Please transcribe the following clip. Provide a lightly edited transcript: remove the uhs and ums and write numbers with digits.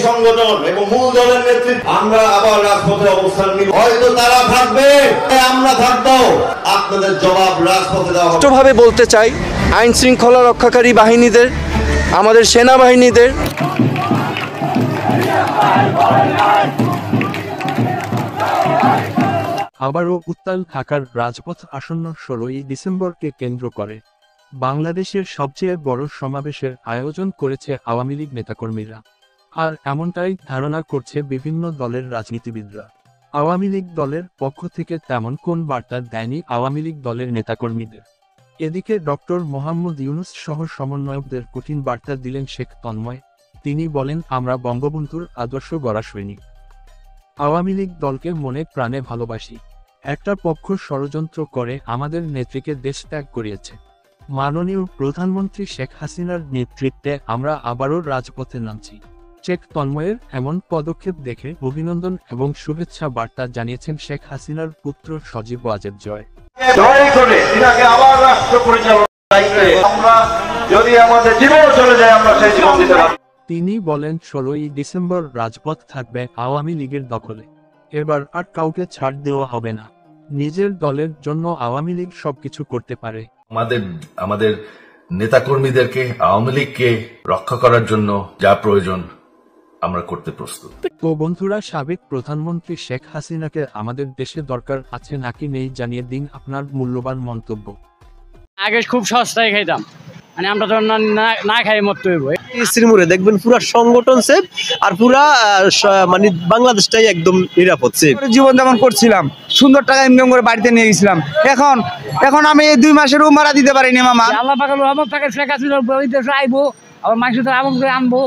সংগঠন এবং মূল দলের নেতৃত্বে আমরা আবার রাজপথে অবস্থান নিব। হয়তো তারা থাকবে, আমরা থাকবো, আপনাদের জবাব রাজপথে দেওয়া হবে। স্পষ্টভাবে বলতে চাই, আইন শৃঙ্খলা রক্ষাকারী বাহিনীদের, আমাদের সেনাবাহিনীদের আবারও উত্তাল ঢাকার রাজপথ আসন্ন 16ই ডিসেম্বরকে কেন্দ্র করে বাংলাদেশের সবচেয়ে বড় সমাবেশের আয়োজন করেছে আওয়ামী লীগ নেতাকর্মীরা। আর এমনটাই ধারণা করছে বিভিন্ন দলের রাজনীতিবিদরা। আওয়ামী লীগ দলের পক্ষ থেকে তেমন কোন বার্তা দেয়নি আওয়ামী লীগ দলের নেতাকর্মীদের। এদিকে ডক্টর মোহাম্মদ ইউনূস সহ সমন্বয়কদের কঠিন বার্তা দিলেন শেখ তন্ময়। তিনি বলেন, আমরা বঙ্গবন্ধুর আদর্শ গড়া সৈনিক, আওয়ামী লীগ দলকে মনে প্রাণে ভালোবাসি। একটা পক্ষ ষড়যন্ত্র করে আমাদের নেত্রীকে দেশ ত্যাগ করিয়েছে। মাননীয় প্রধানমন্ত্রী শেখ হাসিনার নেতৃত্বে আমরা আবারও রাজপথে নামছি। শেখ তন্ময়ের এমন পদক্ষেপ দেখে অভিনন্দন এবং শুভেচ্ছা বার্তা জানিয়েছেন শেখ হাসিনার পুত্র সজীব ওয়াজেদ জয়। জয় করে ইনাকে আবার রাষ্ট্র পরিচালনার দায়িত্বে আমরা যদি আমাদের জীবন চলে যায়, আমরা সেই জীবন দিতে পারব। তিনি বলেন, 16ই ডিসেম্বর রাজপথ থাকবে আওয়ামী লীগের দখলে। এবার আর কাউকে ছাড় দেওয়া হবে না। নিজের দলের জন্য আওয়ামী লীগ সবকিছু করতে পারে। আমাদের নেতাকর্মীদেরকে, আওয়ামী লীগকে রক্ষা করার জন্য যা প্রয়োজন আমরা করতে প্রস্তুত। তো বন্ধুরা, সাবেক প্রধানমন্ত্রী শেখ হাসিনাকে আমাদের দেশে দরকার আছে নাকি নেই জানিয়ে দিন আপনার মূল্যবান মন্তব্য। আগে খুব সস্তায় খাইতাম, মানে আমরা তো না খাই মরতে হইব। শ্রীমুরে দেখবেন পুরা সংগঠন সেফ, আর পুরা মানে বাংলাদেশটাই একদম নিরাপদ সেফ। জীবন যেমন করছিলাম, সুন্দর টাকা ইনকাম করে বাড়িতে নিয়ে গেছিলাম। এখন আমি এই 2 মাসের উমারা দিতে পারিনি মামা। আল্লাহ পাক রহমত থাকে, শেখ হাসিনা আইবো, আবার মাইসুদের আমল করে আনবো।